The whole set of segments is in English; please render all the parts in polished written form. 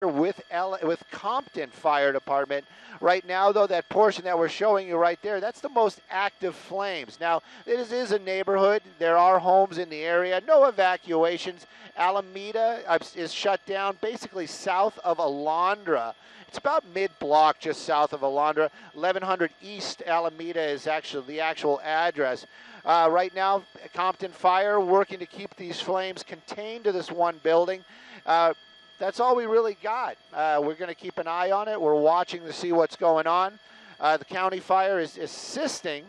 with Compton Fire Department. Right now, though, that portion that we're showing you right there, that's the most active flames. Now, this is a neighborhood. There are homes in the area. No evacuations. Alameda is shut down basically south of Alondra. It's about mid-block just south of Alondra. 1100 East Alameda is actually the actual address. Right now, Compton Fire working to keep these flames contained to this one building. That's all we really got. We're going to keep an eye on it. We're watching to see what's going on. The county fire is assisting.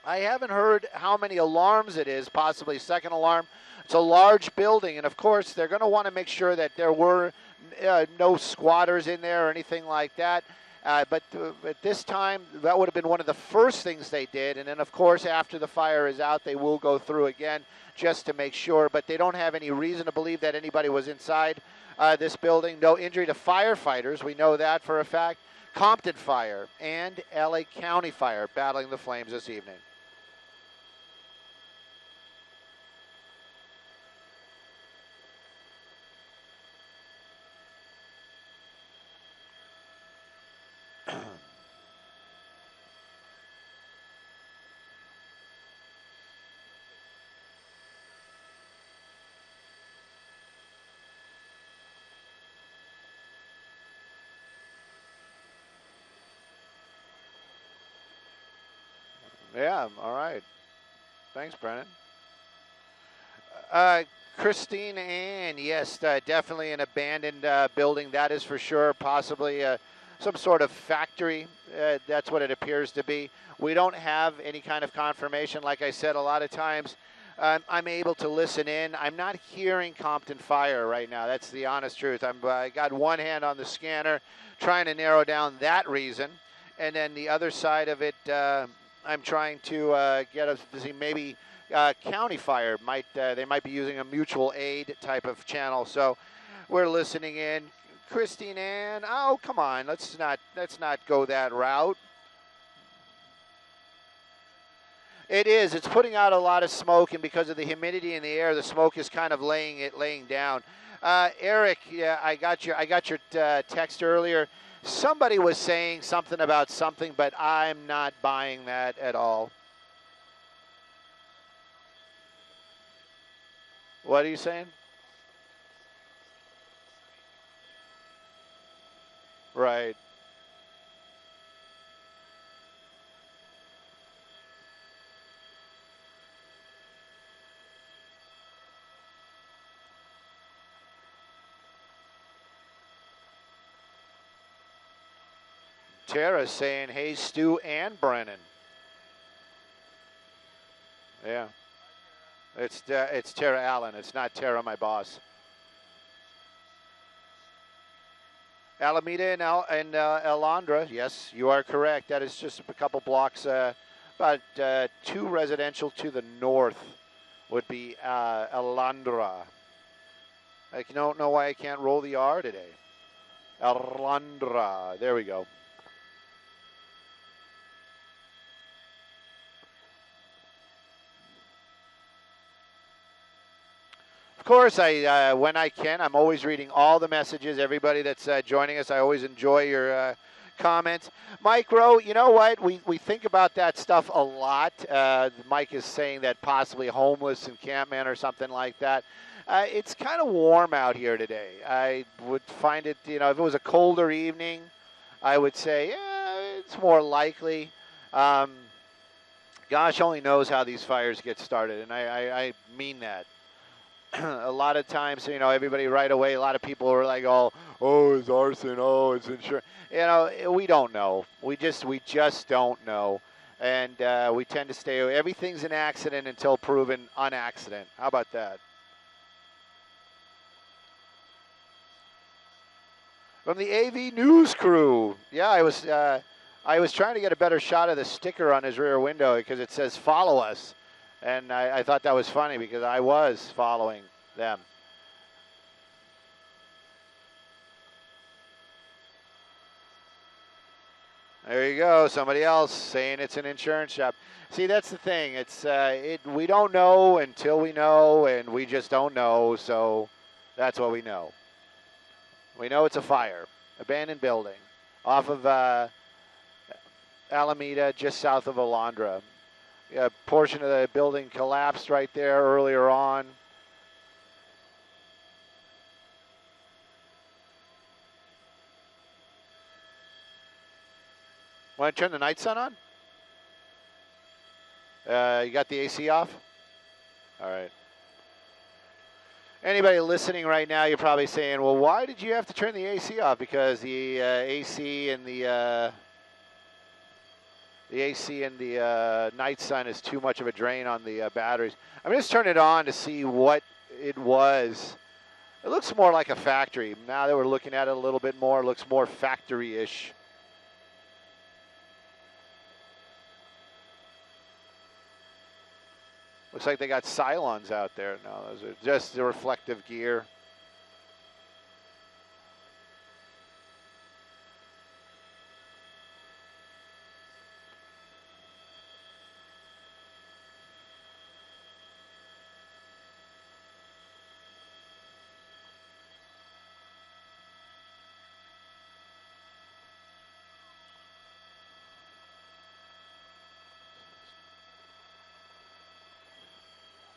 I haven't heard how many alarms it is, possibly second alarm. It's a large building, and of course, they're going to want to make sure that there were no squatters in there or anything like that. But at this time, that would have been one of the first things they did. And then, of course, after the fire is out, they will go through again just to make sure. But they don't have any reason to believe that anybody was inside this building. No injury to firefighters. We know that for a fact. Compton Fire and LA County Fire battling the flames this evening. Yeah, all right. Thanks, Brennan. Christine Ann, yes, definitely an abandoned building, that is for sure. Possibly some sort of factory. That's what it appears to be. We don't have any kind of confirmation. Like I said, a lot of times I'm able to listen in. I'm not hearing Compton Fire right now. That's the honest truth. I got one hand on the scanner trying to narrow down that reason. And then the other side of it, I'm trying to get us to see maybe county fire they might be using a mutual aid type of channel. So we're listening in. Christine Ann, oh come on, let's not go that route. It is. It's putting out a lot of smoke, and because of the humidity in the air, the smoke is kind of laying down. Eric, yeah, I got your text earlier. Somebody was saying something about something, but I'm not buying that at all. What are you saying? Right. Tara's saying, hey, Stu and Brennan. Yeah. It's Tara Allen. It's not Tara, my boss. Alameda and Alondra, yes, you are correct. That is just a couple blocks, about 2 residential to the north would be Alondra. I don't know why I can't roll the R today. Alondra. There we go. Of course, when I can, I'm always reading all the messages. Everybody that's joining us, I always enjoy your comments. Mike Rowe, you know what? We think about that stuff a lot. Mike is saying that possibly homeless encampment or something like that. It's kind of warm out here today. I would find it, if it was a colder evening, I would say, yeah, it's more likely. Gosh only knows how these fires get started, and I mean that. A lot of times, everybody right away, a lot of people are like, oh, it's arson, oh, it's insurance. We don't know. We just don't know. And we tend to stay away. Everything's an accident until proven unaccident. How about that? From the AV News crew. Yeah, I was trying to get a better shot of the sticker on his rear window because it says follow us. And I thought that was funny because I was following them. There you go. Somebody else saying it's an insurance shop. See, that's the thing. It's we don't know until we know, and we just don't know. So that's what we know. We know it's a fire. Abandoned building off of Alameda, just south of Alondra. A portion of the building collapsed right there earlier on. Want to turn the night sun on? You got the AC off? All right. Anybody listening right now, you're probably saying, well, why did you have to turn the AC off? Because the AC and the night sun is too much of a drain on the batteries. I'm just turning it on to see what it was. It looks more like a factory. Now that we're looking at it a little bit more, it looks more factory-ish. Looks like they got Cylons out there. No, those are just the reflective gear.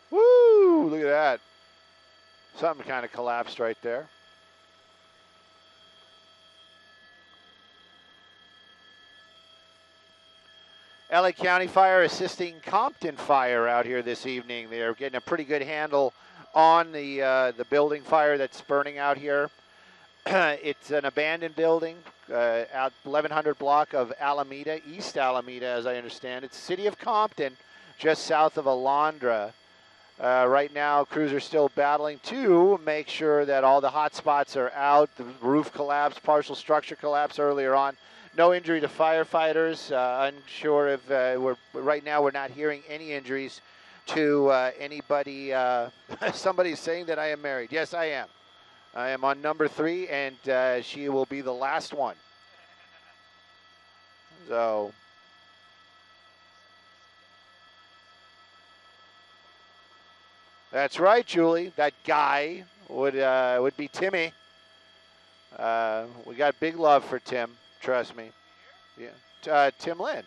Woo! Look at that. Something kind of collapsed right there. LA County Fire assisting Compton Fire out here this evening. They're getting a pretty good handle on the building fire that's burning out here. It's an abandoned building out 1100 block of Alameda, East Alameda, as I understand. It's city of Compton, just south of Alondra. Right now, crews are still battling to make sure that all the hot spots are out. The roof collapsed, partial structure collapse earlier on. No injury to firefighters. Unsure if right now we're not hearing any injuries to anybody. Somebody's saying that I am married. Yes, I am. I am on number 3, and she will be the last one. So. That's right, Julie. That guy would be Timmy. We got big love for Tim. Trust me. Yeah, Tim Lynn.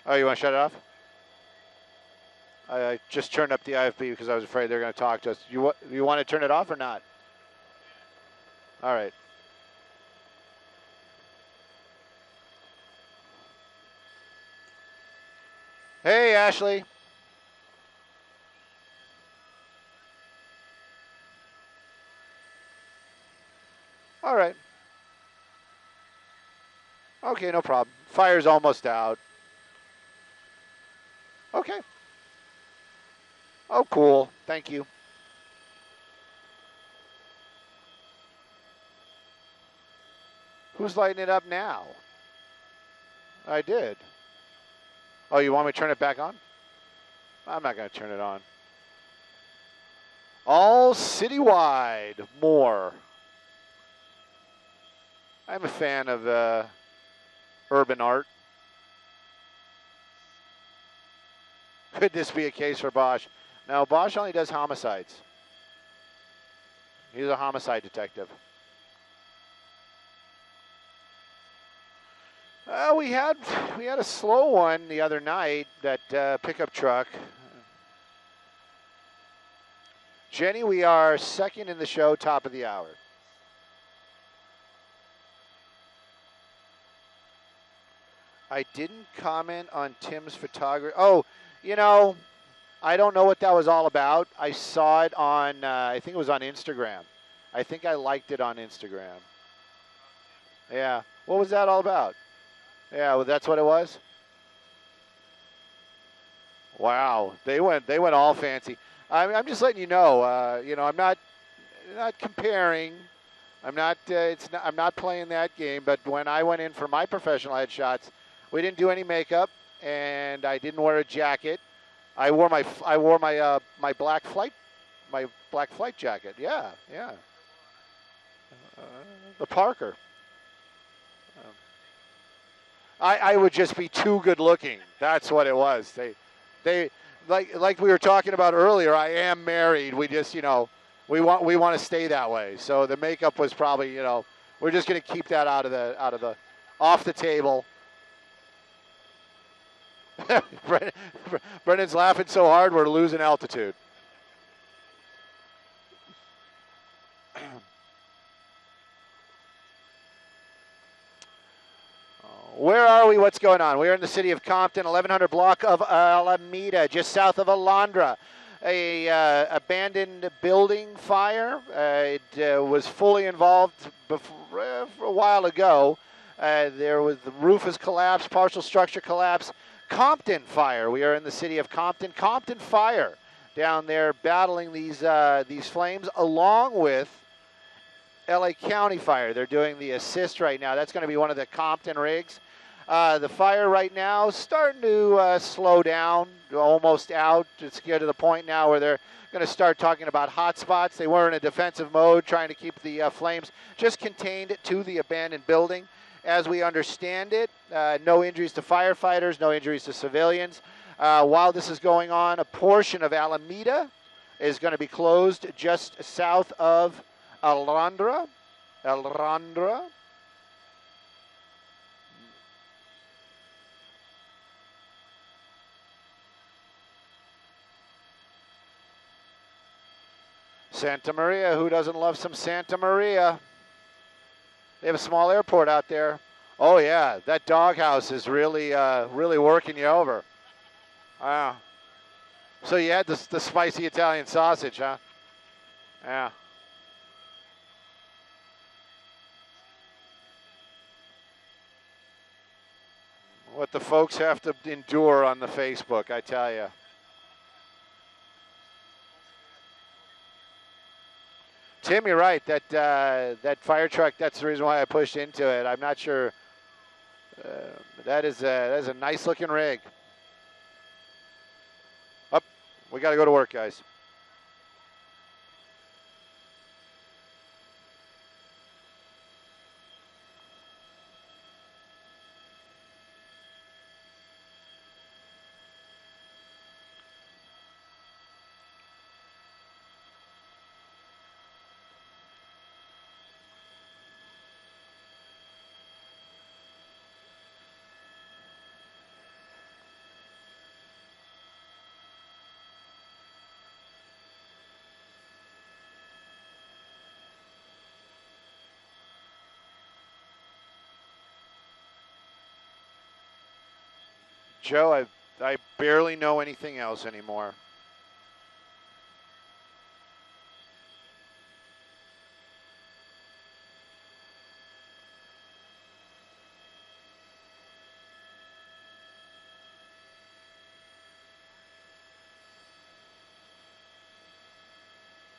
Oh, you want to shut it off? I just turned up the IFB because I was afraid they're going to talk to us. You want to turn it off or not? All right. Hey, Ashley. All right. Okay, no problem. Fire's almost out. Okay. Oh, cool. Thank you. Who's lighting it up now? I did. Oh, you want me to turn it back on? I'm not going to turn it on. All citywide. More. I'm a fan of urban art. Could this be a case for Bosch? No, Bosch only does homicides. He's a homicide detective. We had a slow one the other night, that pickup truck. Jenny, we are second in the show, top of the hour. I didn't comment on Tim's photography. Oh, you know, I don't know what that was all about. I saw it on, I think it was on Instagram. I think I liked it on Instagram. Yeah. What was that all about? Yeah, well, that's what it was? Wow. They went all fancy. I'm just letting you know, I'm not comparing. I'm not playing that game, but when I went in for my professional headshots, we didn't do any makeup, and I didn't wear a jacket. I wore my black flight jacket. Yeah. The Parker. I would just be too good looking. That's what it was. They like we were talking about earlier. I am married. We just we want to stay that way. So the makeup was probably we're just going to keep that out of the off the table. Brendan's laughing so hard we're losing altitude. Where are we? What's going on? We're in the city of Compton, 1100 block of Alameda, just south of Alondra. A abandoned building fire. It was fully involved before, for a while ago. The roof has collapsed, partial structure collapse. Compton Fire. We are in the city of Compton. Compton Fire down there battling these flames along with LA County Fire. They're doing the assist right now. That's going to be one of the Compton rigs. The fire right now is starting to slow down, almost out. It's getting to the point now where they're going to start talking about hot spots. They were in a defensive mode, trying to keep the flames just contained to the abandoned building. As we understand it, no injuries to firefighters, no injuries to civilians. While this is going on, a portion of Alameda is going to be closed just south of Alondra. Santa Maria, who doesn't love some Santa Maria? They have a small airport out there. Oh yeah, that doghouse is really working you over. Wow. So you had the spicy Italian sausage, huh? Yeah. What the folks have to endure on the Facebook, I tell you. Tim, you're right. That fire truck, that's the reason why I pushed into it. I'm not sure. That is a nice-looking rig. Up. We got to go to work, guys. Joe, I barely know anything else anymore.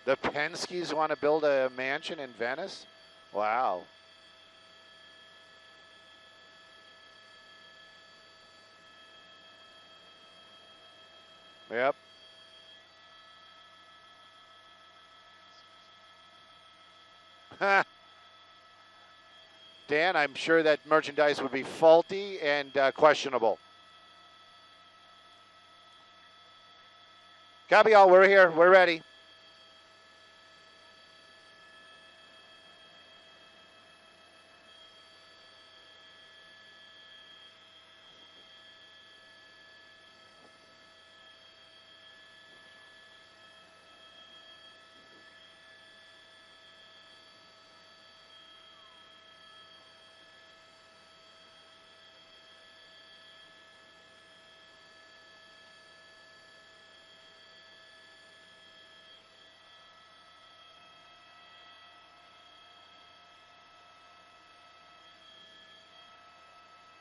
The Penskes want to build a mansion in Venice? Wow. Yep. Dan, I'm sure that merchandise would be faulty and questionable. Copy all. We're here. We're ready.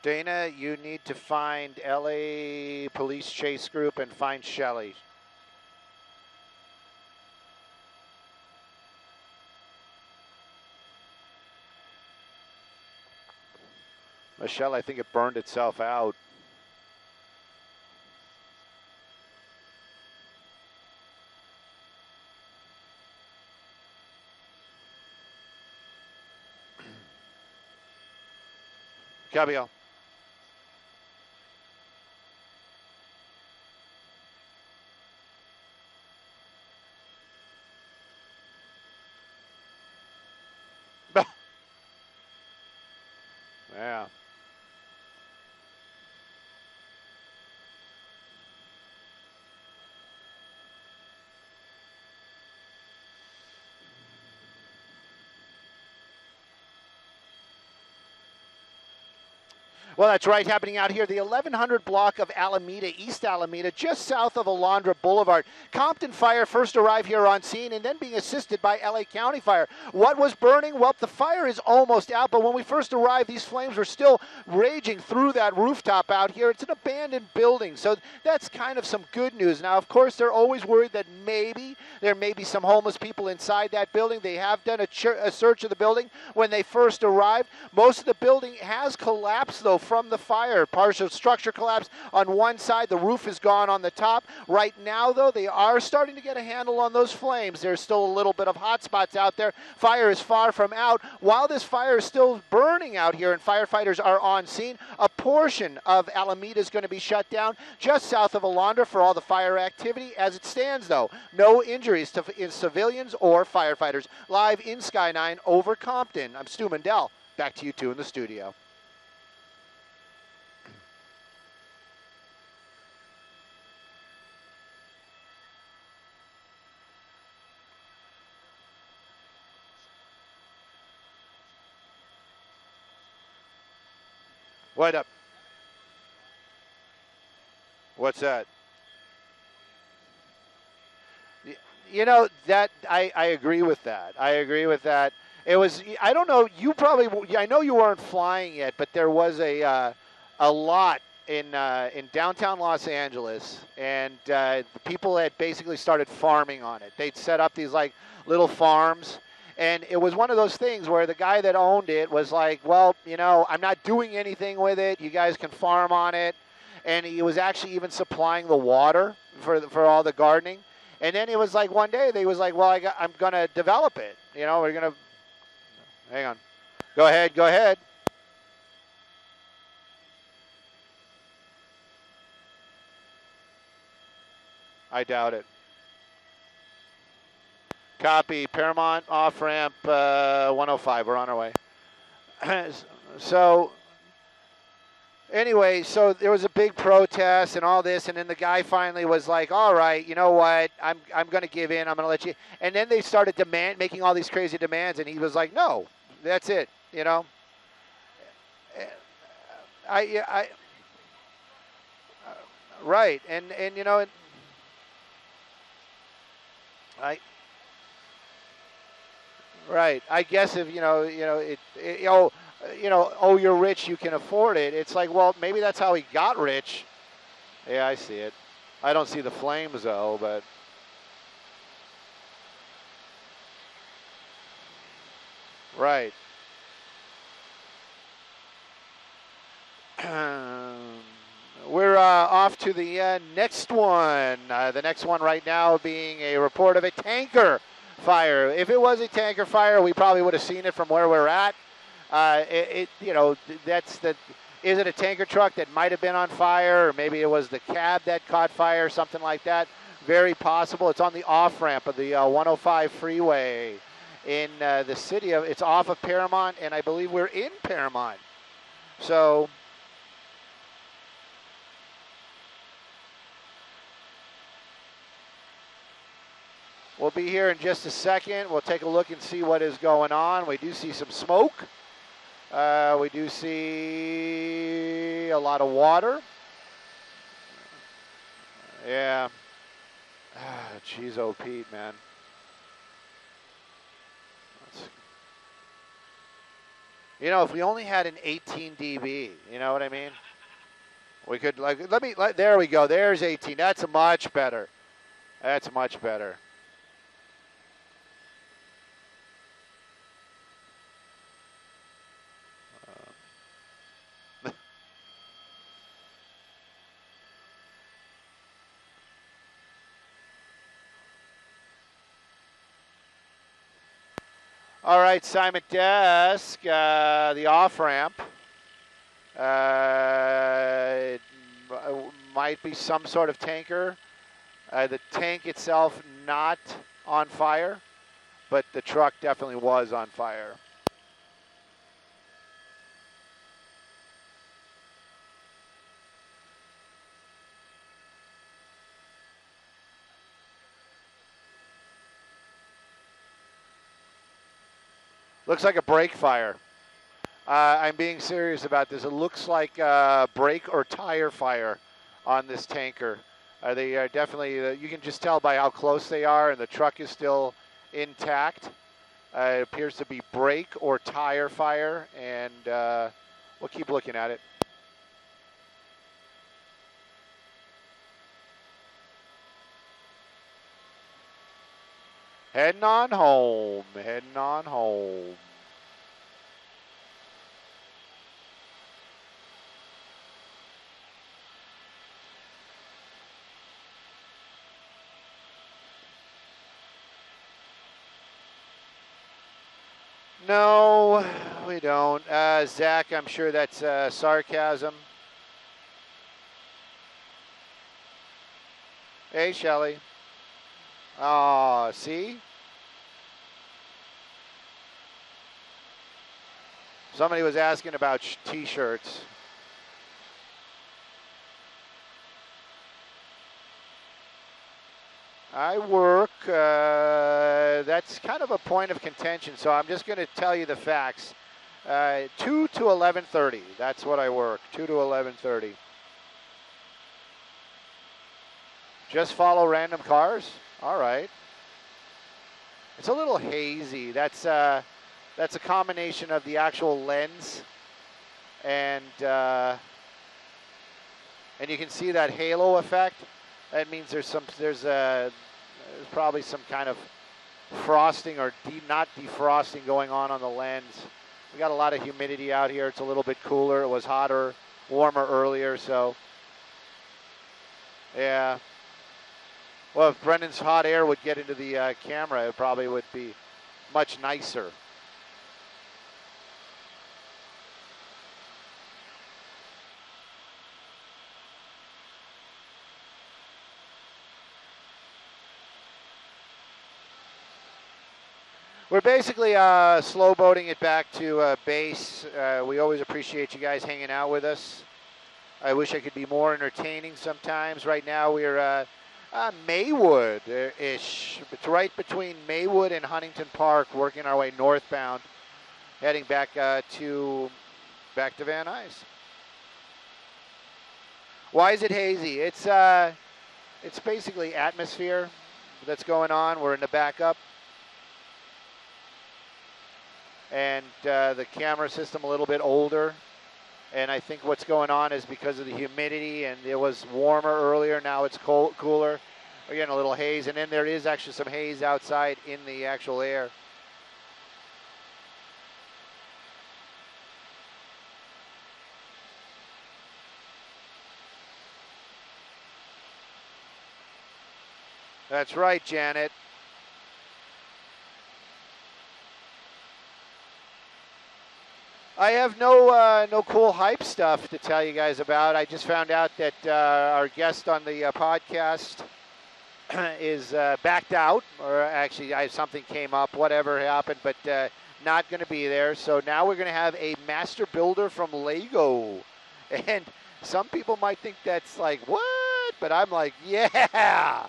Dana, you need to find LA Police Chase Group and find Shelly. Michelle, I think it burned itself out. Copy all. Yeah. Well, that's right, happening out here, the 1100 block of Alameda, East Alameda, just south of Alondra Boulevard. Compton Fire first arrived here on scene and then being assisted by LA County Fire. What was burning? Well, the fire is almost out, but when we first arrived, these flames were still raging through that rooftop out here. It's an abandoned building, so that's kind of some good news. Now, of course, they're always worried that maybe there may be some homeless people inside that building. They have done a search of the building when they first arrived. Most of the building has collapsed, though, from the fire. Partial structure collapse on one side. The roof is gone on the top. Right now, though, they are starting to get a handle on those flames. There's still a little bit of hot spots out there. Fire is far from out. While this fire is still burning out here and firefighters are on scene, a portion of Alameda is going to be shut down just south of Alondra for all the fire activity. As it stands, though, no injuries to civilians or firefighters. Live in Sky 9 over Compton, I'm Stu Mundel. Back to you two in the studio. What up? What's that? You know, that I agree with that. I agree with that. It was, I don't know, you probably, I know you weren't flying yet, but there was a lot in downtown Los Angeles, and the people had basically started farming on it. They'd set up these like little farms, and it was one of those things where the guy that owned it was like, well, you know, I'm not doing anything with it. You guys can farm on it. And he was actually even supplying the water for all the gardening. And then it was like one day they was like, well, I'm going to develop it. You know, we're going to, hang on. Go ahead, go ahead. I doubt it. Copy. Paramount off-ramp 105. We're on our way. So anyway, so there was a big protest and all this, and then the guy finally was like, all right, you know what, I'm going to give in. I'm going to let you. And then they started making all these crazy demands, and he was like, no, that's it, you know. Right, and you know, right. I guess if oh, you're rich, you can afford it. It's like, well, maybe that's how he got rich. Yeah, I see it. I don't see the flames though, but right. We're off to the next one. The next one right now being a report of a tanker fire. If it was a tanker fire, we probably would have seen it from where we're at. Is it a tanker truck that might have been on fire, or maybe it was the cab that caught fire, something like that? Very possible. It's on the off-ramp of the 105 freeway in the city of, it's off of Paramount, and I believe we're in Paramount. So we'll be here in just a second. We'll take a look and see what is going on. We do see some smoke. We do see a lot of water. Yeah. Jeez, oh, Pete, man. You know, if we only had an 18 dB, you know what I mean? We could, there we go. There's 18. That's much better. That's much better. All right, Simon Desk, the off-ramp. It might be some sort of tanker. The tank itself not on fire, but the truck definitely was on fire. Looks like a brake fire. I'm being serious about this. It looks like brake or tire fire on this tanker. They are definitely, you can just tell by how close they are, and the truck is still intact. It appears to be brake or tire fire, and we'll keep looking at it. Heading on home, heading on home. No, we don't. Zach, I'm sure that's sarcasm. Hey, Shelly. Oh, see? Somebody was asking about t-shirts. I work, that's kind of a point of contention, so I'm just going to tell you the facts. 2 to 11:30, that's what I work, 2 to 11:30. Just follow random cars? All right. It's a little hazy. That's a combination of the actual lens and you can see that halo effect. That means there's probably some kind of frosting or not defrosting going on the lens. We got a lot of humidity out here. It's a little bit cooler. It was hotter, warmer earlier, so yeah. Well, if Brendan's hot air would get into the camera, it probably would be much nicer. We're basically slow boating it back to base. We always appreciate you guys hanging out with us. I wish I could be more entertaining sometimes. Right now we're Maywood-ish. It's right between Maywood and Huntington Park, working our way northbound, heading back to Van Nuys. Why is it hazy? It's basically atmosphere that's going on. We're in the backup. And the camera system a little bit older. And I think what's going on is because of the humidity, and it was warmer earlier, now it's cooler. We're getting a little haze, and then there is actually some haze outside in the actual air. That's right, Janet. I have no cool hype stuff to tell you guys about. I just found out that our guest on the podcast is backed out, or actually something came up, whatever happened, but not going to be there. So now we're going to have a master builder from Lego. And some people might think that's like, what? But I'm like, yeah,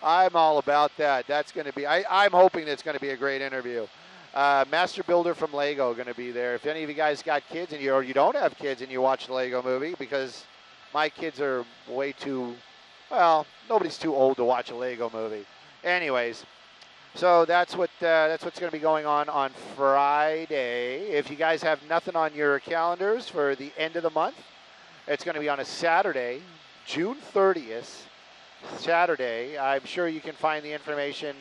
I'm all about that. That's going to be, I'm hoping it's going to be a great interview. Master builder from Lego going to be there. If any of you guys got kids or you don't have kids and you watch the Lego movie, because my kids are way too, well, nobody's too old to watch a Lego movie. Anyways, so that's what's going to be going on Friday. If you guys have nothing on your calendars for the end of the month, it's going to be on a Saturday, June 30th, Saturday. I'm sure you can find the information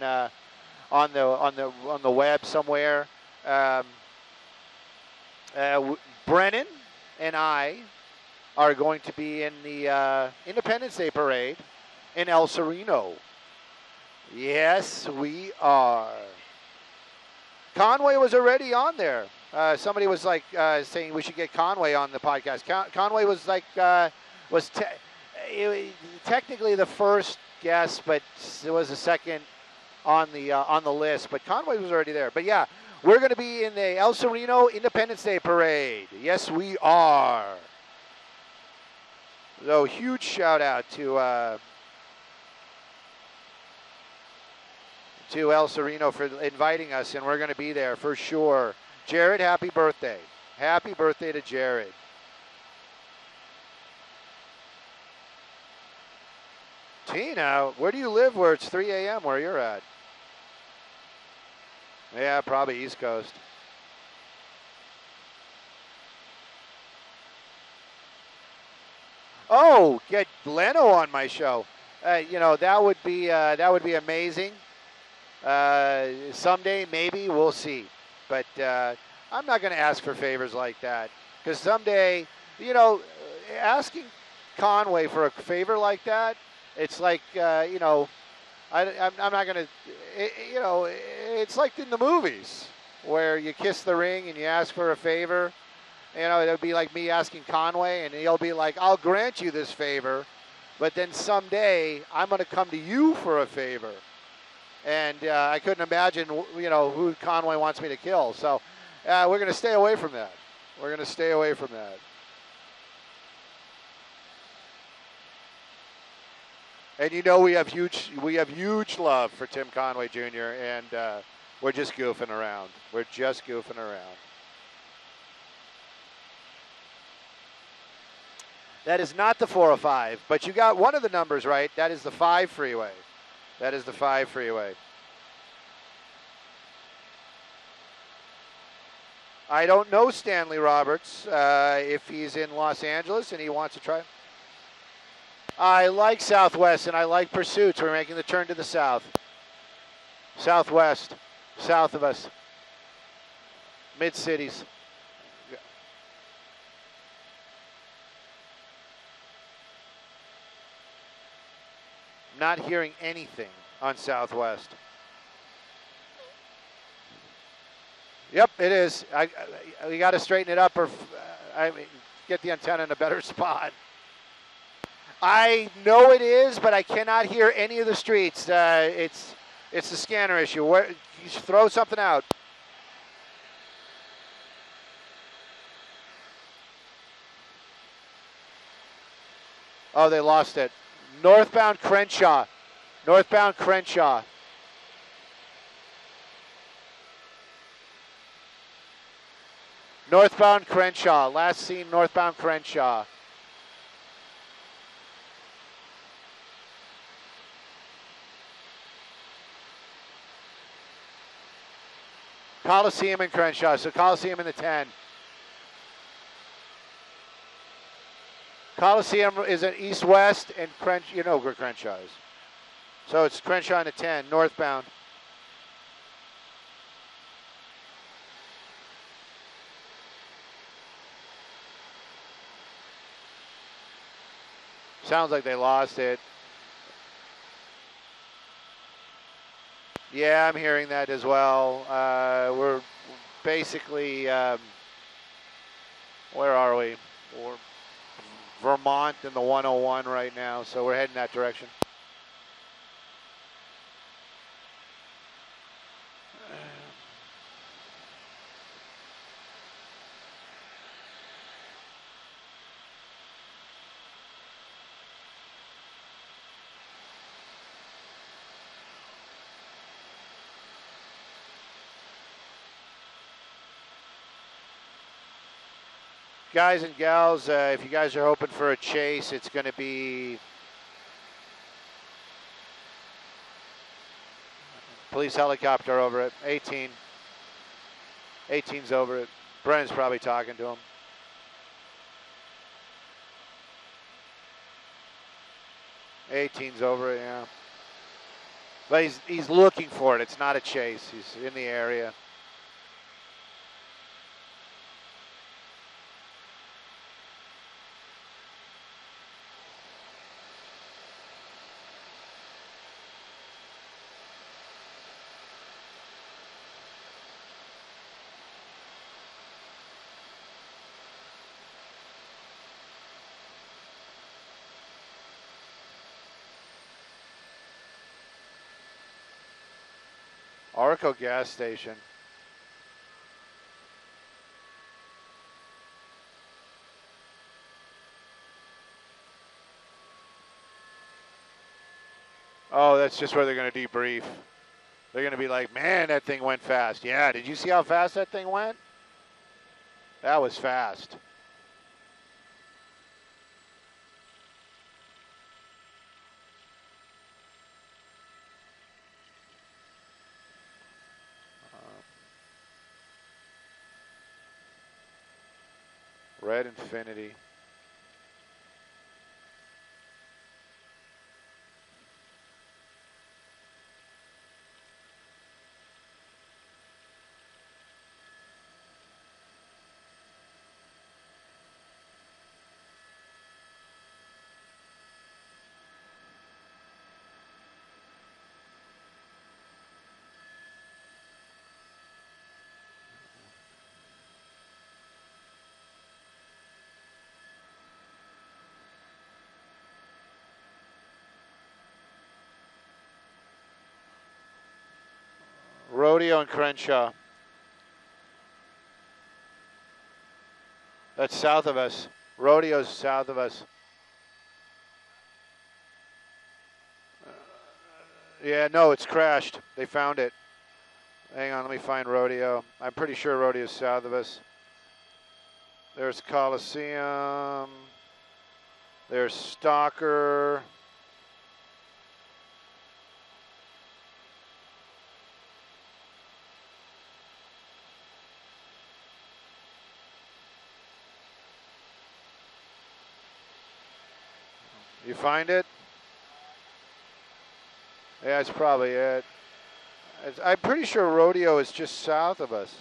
on the web somewhere. Brennan and I are going to be in the Independence Day Parade in El Sereno. Yes, we are. Conway was already on there. Somebody was like saying we should get Conway on the podcast. Conway was like was technically the first guest, but it was the second on the list. But Conway was already there. But yeah, we're going to be in the El Sereno Independence Day Parade. Yes, we are. So huge shout out to El Sereno for inviting us, and we're going to be there for sure. Jared, happy birthday. Happy birthday to Jared. Tina, where do you live where it's 3 a.m. where you're at? Yeah, probably East Coast. Oh, get Leno on my show. That would be amazing. Someday, maybe, we'll see. But I'm not going to ask for favors like that. Because someday, asking Conway for a favor like that, it's like, I'm not going to, it's like in the movies where you kiss the ring and you ask for a favor. It would be like me asking Conway, and he'll be like, I'll grant you this favor, but then someday I'm going to come to you for a favor. And I couldn't imagine, who Conway wants me to kill. So we're going to stay away from that. We're going to stay away from that. And we have huge love for Tim Conway Jr., and we're just goofing around. We're just goofing around. That is not the 405, but you got one of the numbers right. That is the 5 freeway. That is the 5 freeway. I don't know Stanley Roberts if he's in Los Angeles and he wants to try. I like Southwest and I like Pursuits. We're making the turn to the south. Southwest, south of us. Mid-cities. Not hearing anything on Southwest. Yep, it is. We got to straighten it up or get the antenna in a better spot. I know it is, but I cannot hear any of the streets. It's the scanner issue. You should throw something out. Oh, they lost it. Northbound Crenshaw. Northbound Crenshaw. Northbound Crenshaw. Last seen northbound Crenshaw. Coliseum and Crenshaw. So Coliseum in the 10. Coliseum is an east-west, and you know where Crenshaw is. So it's Crenshaw in the 10, northbound. Sounds like they lost it. Yeah, I'm hearing that as well. We're basically, where are we? We're Vermont in the 101 right now, so we're heading that direction. Guys and gals, if you guys are hoping for a chase, it's going to be police helicopter over it. 18. 18's over it. Brennan's probably talking to him. '18's over it, yeah. But he's looking for it. It's not a chase. He's in the area. Arco gas station. Oh, that's just where they're going to debrief. They're going to be like, man, that thing went fast. Yeah, did you see how fast that thing went? That was fast. Red Infinity. Rodeo and Crenshaw. That's south of us. Rodeo's south of us. Yeah, no, it's crashed. They found it. Hang on, let me find Rodeo. I'm pretty sure Rodeo's south of us. There's Coliseum. There's Stalker. You find it? Yeah, it's probably it. I'm pretty sure Rodeo is just south of us.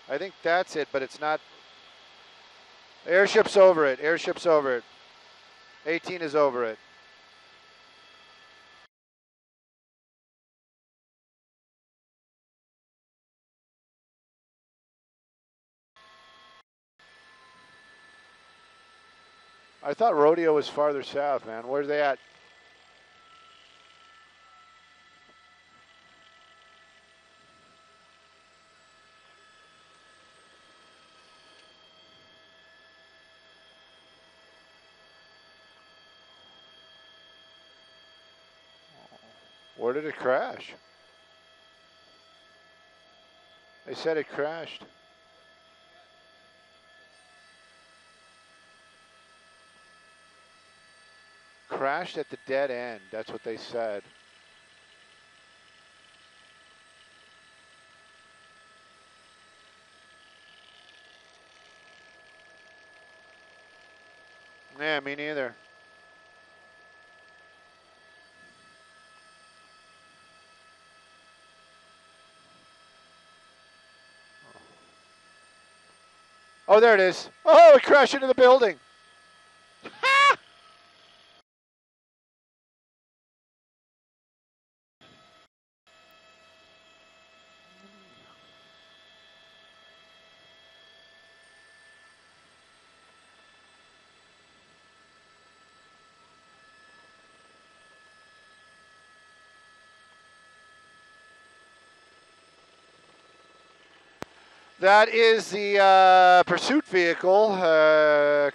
I think that's it, but it's not. Airship's over it. Airship's over it. 18 is over it. I thought Rodeo was farther south, man. Where's they at? Where did it crash? They said it crashed. Crashed at the dead end. That's what they said. Yeah, me neither. Oh, there it is. Oh, it crashed into the building. That is the pursuit vehicle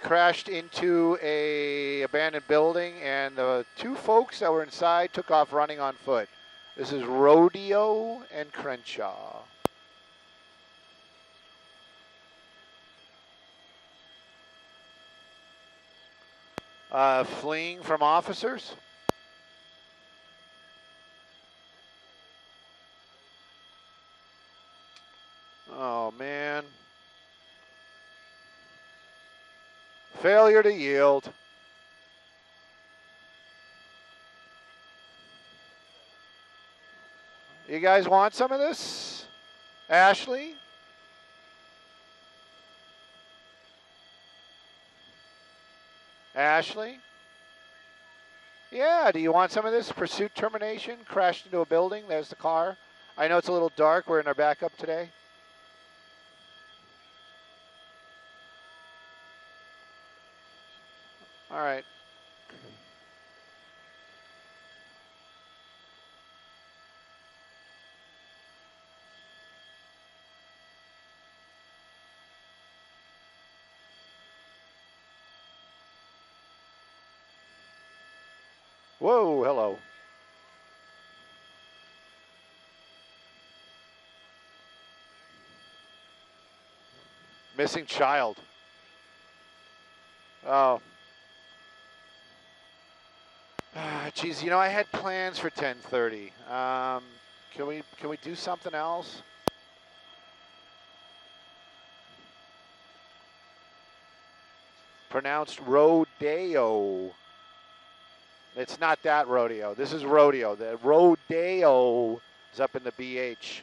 crashed into a abandoned building, and the two folks that were inside took off running on foot. This is Rodeo and Crenshaw. Fleeing from officers. Oh, man. Failure to yield. You guys want some of this? Ashley? Ashley? Yeah, do you want some of this? Pursuit termination, crashed into a building. There's the car. I know it's a little dark. We're in our backup today. All right. Whoa, hello. Missing child. Oh. Geez, you know, I had plans for 10:30. Can we do something else? Pronounced rodeo. It's not that rodeo. This is rodeo. The rodeo is up in the BH.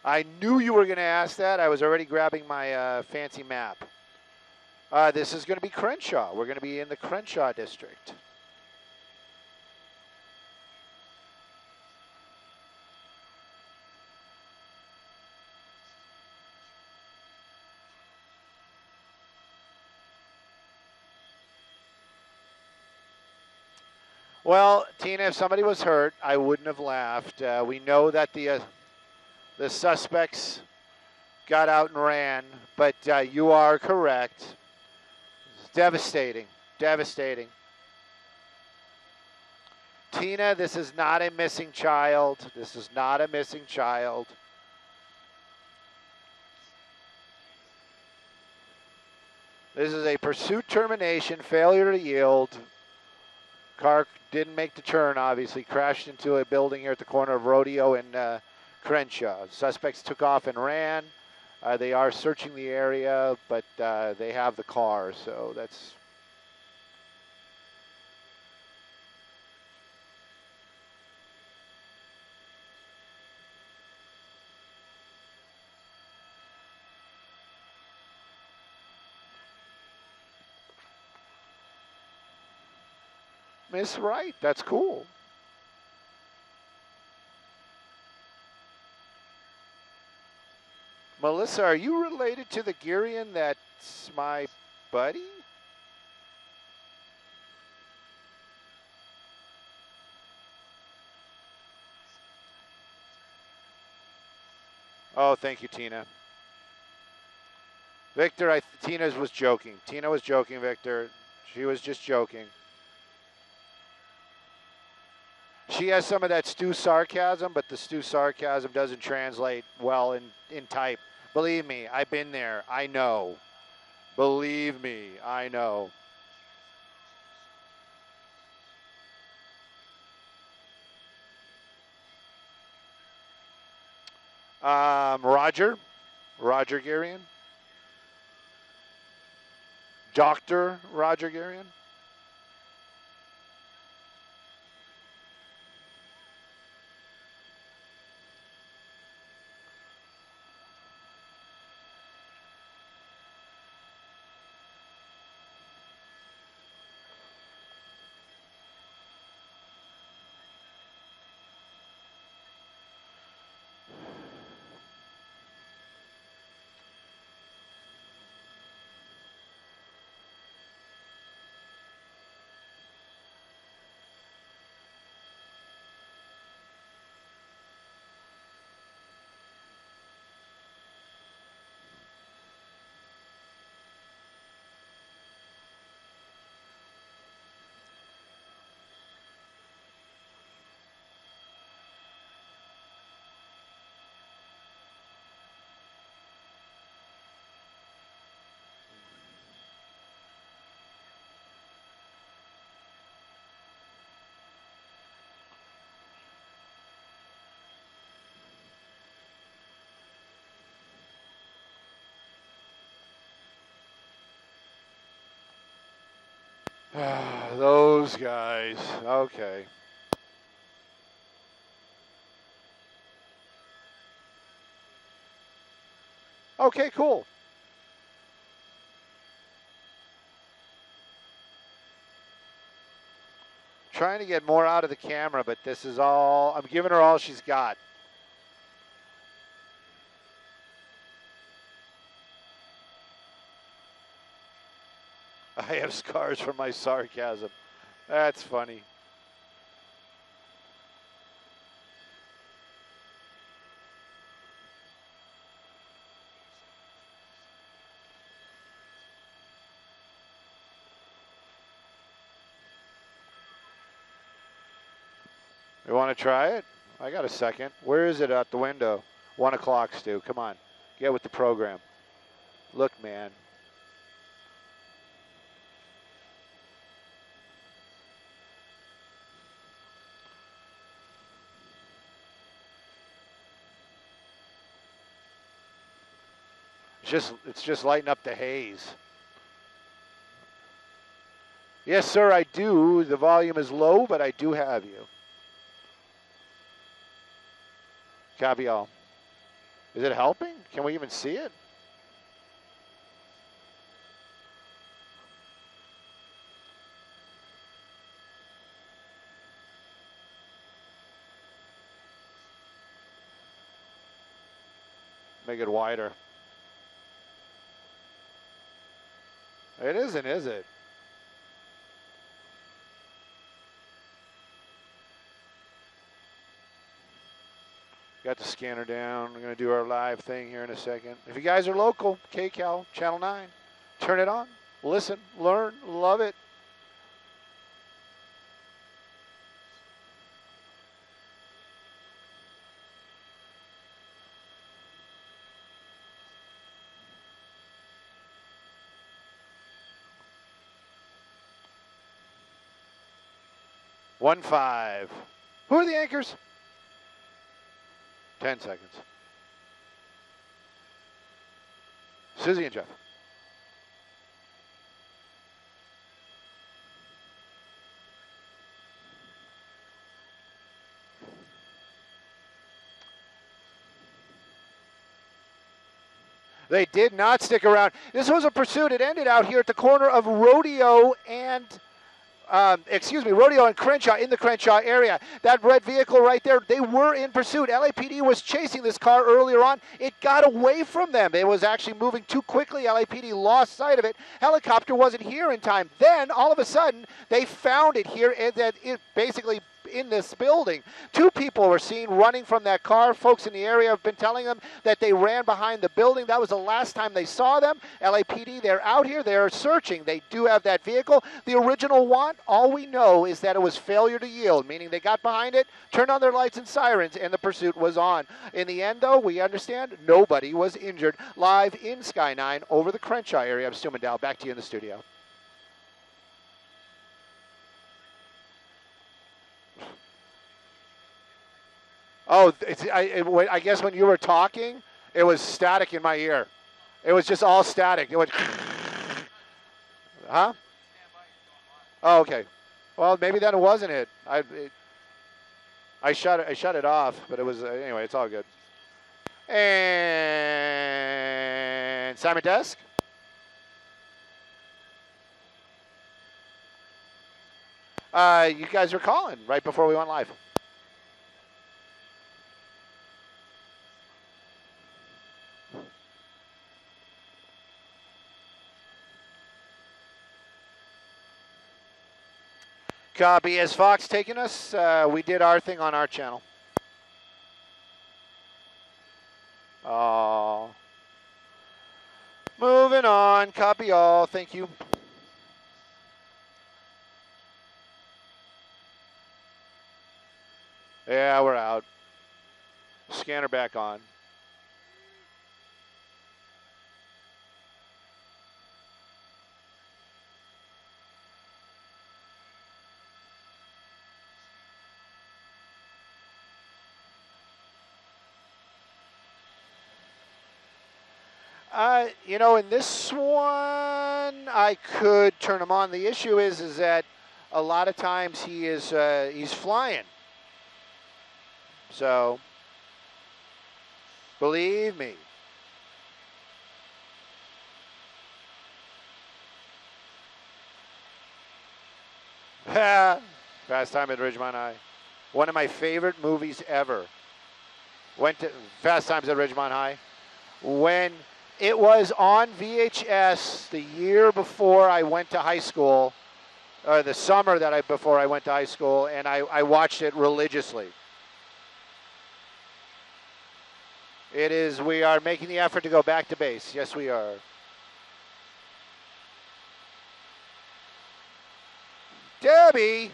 I knew you were going to ask that. I was already grabbing my fancy map. This is going to be Crenshaw. We're going to be in the Crenshaw district. Well, Tina, if somebody was hurt, I wouldn't have laughed. We know that the suspects got out and ran, but you are correct. It's devastating. Devastating. Tina, this is not a missing child. This is not a missing child. This is a pursuit termination, failure to yield. Car didn't make the turn, obviously. Crashed into a building here at the corner of Rodeo and Crenshaw. Suspects took off and ran. They are searching the area, but they have the car, so that's... Miss Wright, that's cool. Melissa, are you related to the Girian that's my buddy? Oh, thank you, Tina. Victor, Tina was joking. Tina was joking, Victor. She was just joking. She has some of that Stu sarcasm, but the Stu sarcasm doesn't translate well in type. Believe me, I've been there. I know. Believe me, I know. Roger Garian. Dr. Roger Garian. Those guys. Okay. Okay, cool. Trying to get more out of the camera, but this is all, I'm giving her all she's got. I have scars from my sarcasm. That's funny. You want to try it? I got a second. Where is it at the window? 1 o'clock, Stu. Come on. Get with the program. Look, man. It's just lighting up the haze. Yes, sir, I do. The volume is low, but I do have you. Copy all. Is it helping? Can we even see it? Make it wider. It isn't, is it? Got the scanner down. We're going to do our live thing here in a second. If you guys are local, KCAL, Channel 9, turn it on. Listen, learn, love it. One five. Who are the anchors? 10 seconds. Susie and Jeff. They did not stick around. This was a pursuit. It ended out here at the corner of Rodeo and Rodeo and Crenshaw, in the Crenshaw area. That red vehicle right there, they were in pursuit. LAPD was chasing this car earlier on. It got away from them. It was actually moving too quickly. LAPD lost sight of it. Helicopter wasn't here in time. Then, all of a sudden, they found it here, and that it basically in this building. Two people were seen running from that car. Folks in the area have been telling them that they ran behind the building. That was the last time they saw them. LAPD, they're out here. They're searching. They do have that vehicle. The original one, all we know is that it was failure to yield, meaning they got behind it, turned on their lights and sirens, and the pursuit was on. In the end, though, we understand nobody was injured. Live in Sky 9 over the Crenshaw area. I'm Stu Mundel. Back to you in the studio. Oh, I guess when you were talking, it was static in my ear. It was just all static. It went, huh? Oh, okay. Well, maybe that wasn't it. I shut it off, but it was anyway. It's all good. And Simon Desk. You guys were calling right before we went live. Copy. As Fox taking us, we did our thing on our channel. Oh. Moving on. Copy all. Thank you. Yeah, we're out. Scanner back on. You know, in this one, I could turn him on. The issue is that a lot of times he's flying. So, believe me. Fast Time at Ridgemont High. One of my favorite movies ever. Went to Fast Times at Ridgemont High. When it was on VHS the year before I went to high school, or the summer before I went to high school, and I watched it religiously. We are making the effort to go back to base. Yes, we are. Debbie!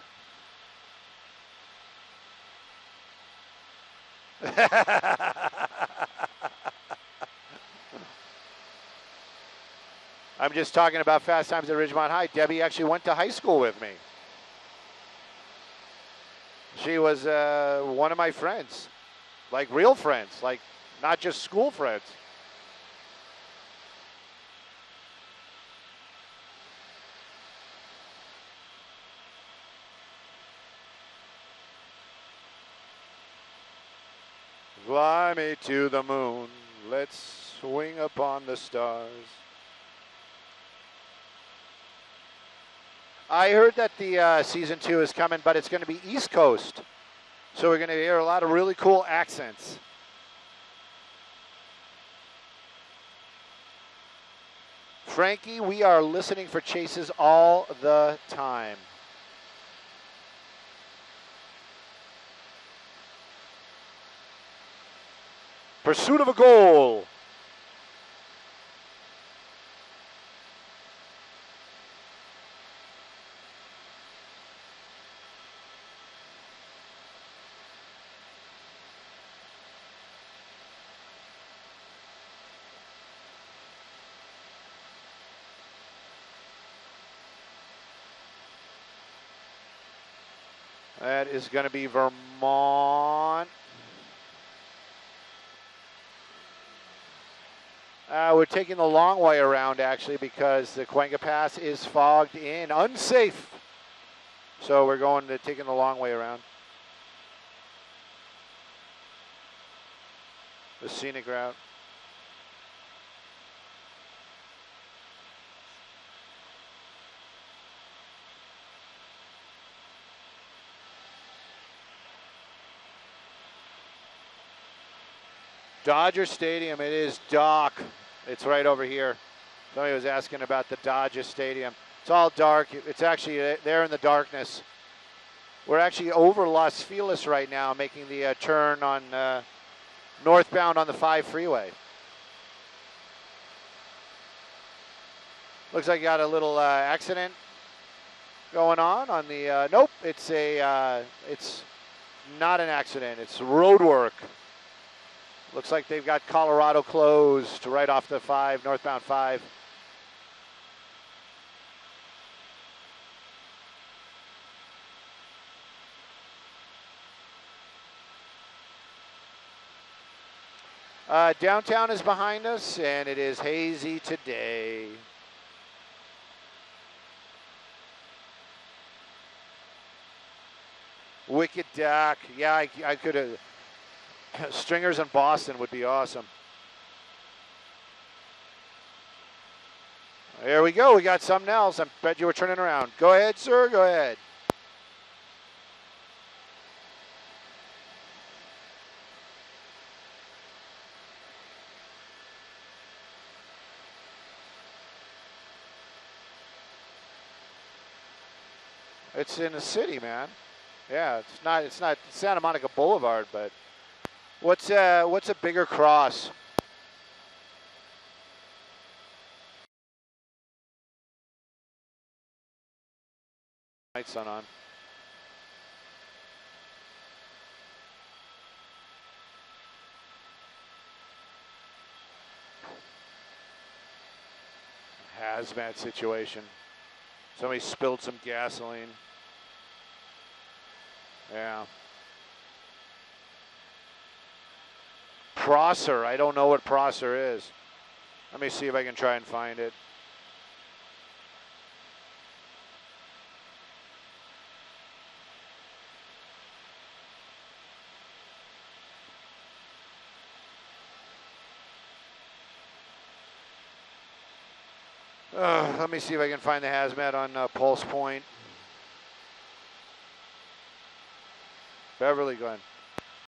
I'm just talking about Fast Times at Ridgemont High. Debbie actually went to high school with me. She was one of my friends, like real friends, like not just school friends. Fly me to the moon, let's swing upon the stars. I heard that the season 2 is coming, but it's going to be East Coast. So we're going to hear a lot of really cool accents. Frankie, we are listening for chases all the time. Pursuit of a goal. That is going to be Vermont. We're taking the long way around, actually, because the Cuenca Pass is fogged in. Unsafe. So we're taking the long way around. The scenic route. Dodger Stadium, it is dark. It's right over here. Somebody was asking about the Dodger Stadium. It's all dark. It's actually there in the darkness. We're actually over Los Feliz right now, making the turn on northbound on the 5 freeway. Looks like you got a little accident going on the, nope, it's not an accident, it's road work. Looks like they've got Colorado closed right off the 5, northbound 5. Downtown is behind us, and it is hazy today. Wicked Dak. Yeah, I could have. Stringers in Boston would be awesome. There we go. We got something else. I bet you were turning around. Go ahead, sir. Go ahead. It's in the city, man. Yeah, it's not Santa Monica Boulevard, but what's a bigger cross? Night sun on. Hazmat situation. Somebody spilled some gasoline. Yeah. Prosser. I don't know what Prosser is. Let me see if I can try and find it. Let me see if I can find the hazmat on Pulse Point. Beverly Glen.